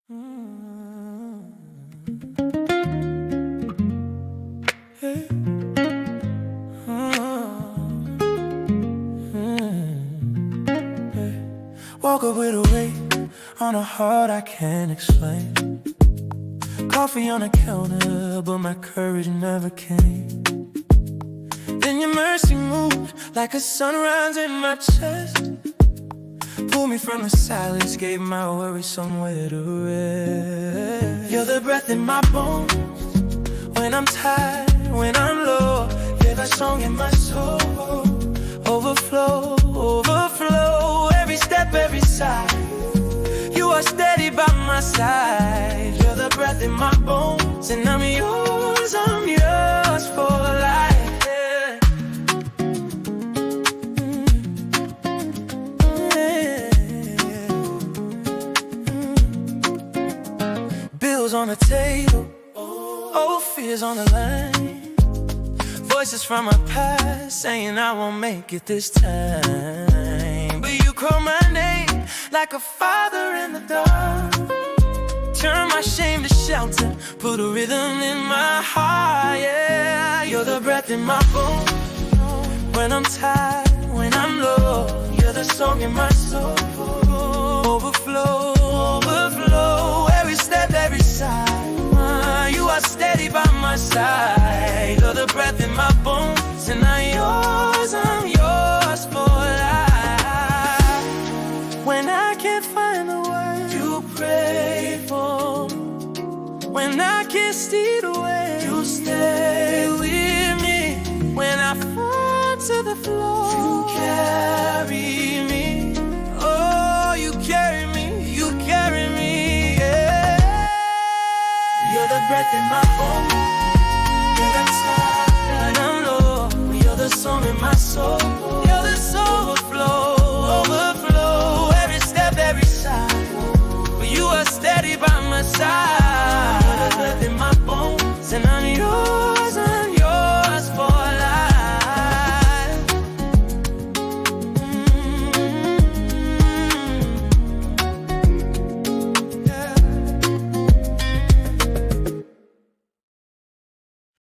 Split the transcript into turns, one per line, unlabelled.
Woke up with a weight on a heart I can't explain. Coffee on the counter, but my courage never came. Then your mercy moved like a sunrise in my chest. Pulled me from the silence, gave my worries somewhere to rest. You're the breath in my bones, when I'm tired, when I'm low. You're the song in my soul, overflow, overflow. Every step, every side, you are steady by my side. You're the breath in my bones, and I'm yours for life. Bills on the table, old fears on the line. Voices from my past saying I won't make it this time. But you call my name like a father in the dark. Turn my shame to shelter, put a rhythm in my heart, yeah. You're the breath in my bones, when I'm tired, when I'm low. You're the song in my soul, overflow, overflow. Every step, every side, you are steady by my side. You're the breath in my bones, and I'm yours for life. When I can't find the words, you pray for me. When I can't see the way, you stay with me. When I fall to the floor, you carry me. Oh, you carry me, yeah. You're the breath in my bones,